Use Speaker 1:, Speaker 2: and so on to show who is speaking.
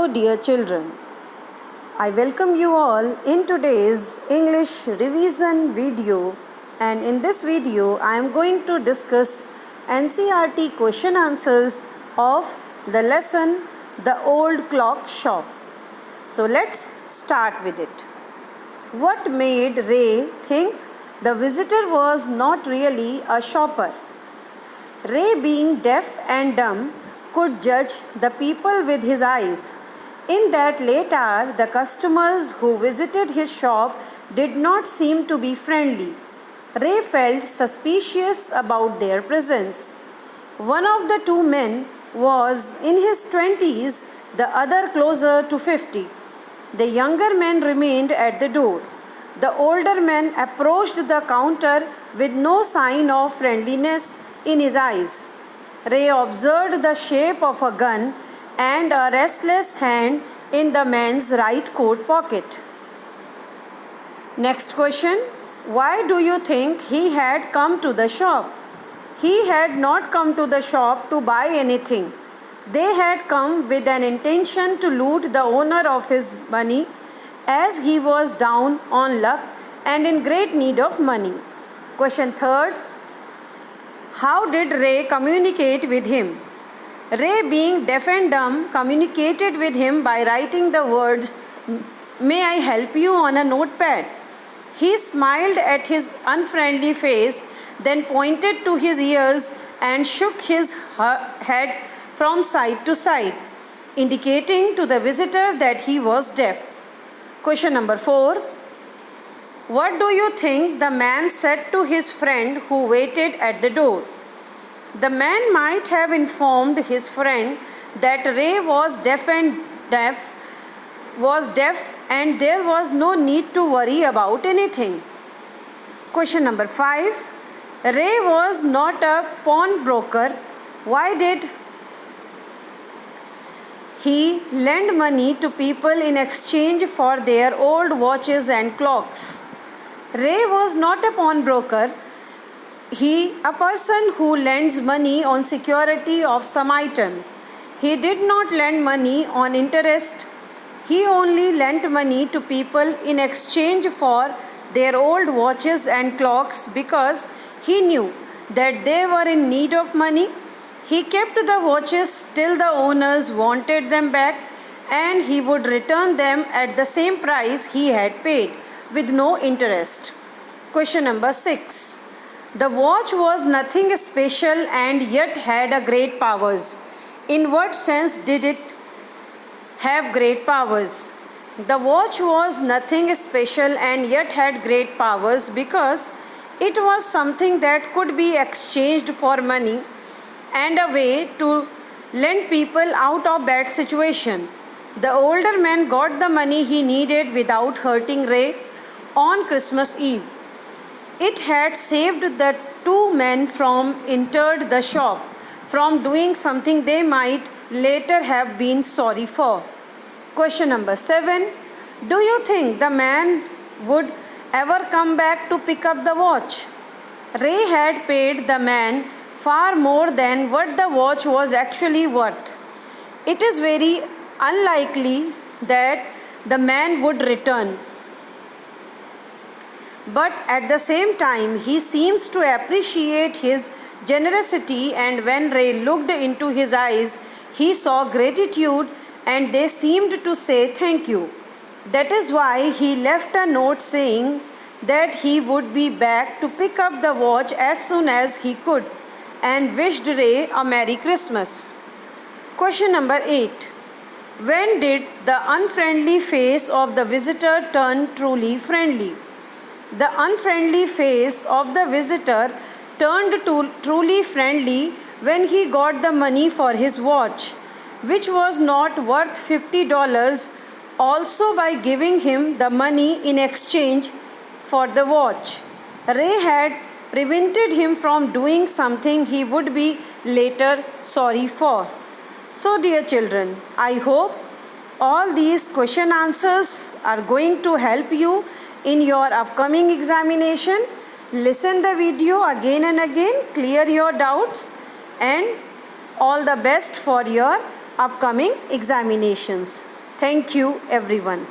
Speaker 1: Hello, dear children. I welcome you all in today's English revision video, and in this video I am going to discuss NCERT question answers of the lesson The Old Clock Shop. So let's start with it. What made Ray think the visitor was not really a shopper? Ray, being deaf and dumb, could judge the people with his eyes. In that late hour, the customers who visited his shop did not seem to be friendly. Ray felt suspicious about their presence. One of the two men was in his 20s, the other closer to 50. The younger man remained at the door. The older man approached the counter with no sign of friendliness in his eyes. Ray observed the shape of a gun and a restless hand in the man's right coat pocket. Next question. Why do you think he had come to the shop? He had not come to the shop to buy anything. They had come with an intention to loot the owner of his money, as he was down on luck and in great need of money. Question third. How did Ray communicate with him? Ray, being deaf and dumb, communicated with him by writing the words, "May I help you?" on a notepad. He smiled at his unfriendly face, then pointed to his ears and shook his head from side to side, indicating to the visitor that he was deaf. Question number 4. What do you think the man said to his friend who waited at the door? The man might have informed his friend that Ray was deaf and there was no need to worry about anything. Question number 5. Ray was not a pawnbroker. Why did he lend money to people in exchange for their old watches and clocks? Ray was not a pawnbroker. A person who lends money on security of some item. He did not lend money on interest. He only lent money to people in exchange for their old watches and clocks because he knew that they were in need of money. He kept the watches till the owners wanted them back, and he would return them at the same price he had paid, with no interest. Question number 6. The watch was nothing special and yet had a great powers. In what sense did it have great powers? The watch was nothing special and yet had great powers because it was something that could be exchanged for money and a way to lend people out of bad situation. The older man got the money he needed without hurting Ray on Christmas Eve. It had saved the two men from entered the shop from doing something they might later have been sorry for. Question number 7. Do you think the man would ever come back to pick up the watch? Ray had paid the man far more than what the watch was actually worth. It is very unlikely that the man would return. But at the same time, he seems to appreciate his generosity, and when Ray looked into his eyes, he saw gratitude and they seemed to say thank you. That is why he left a note saying that he would be back to pick up the watch as soon as he could, and wished Ray a Merry Christmas. Question number 8. When did the unfriendly face of the visitor turn truly friendly? The unfriendly face of the visitor turned truly friendly when he got the money for his watch, which was not worth $50, also by giving him the money in exchange for the watch. Ray had prevented him from doing something he would be later sorry for. So, dear children, I hope all these question answers are going to help you in your upcoming examination. Listen the video again and again, clear your doubts, and all the best for your upcoming examinations. Thank you, everyone.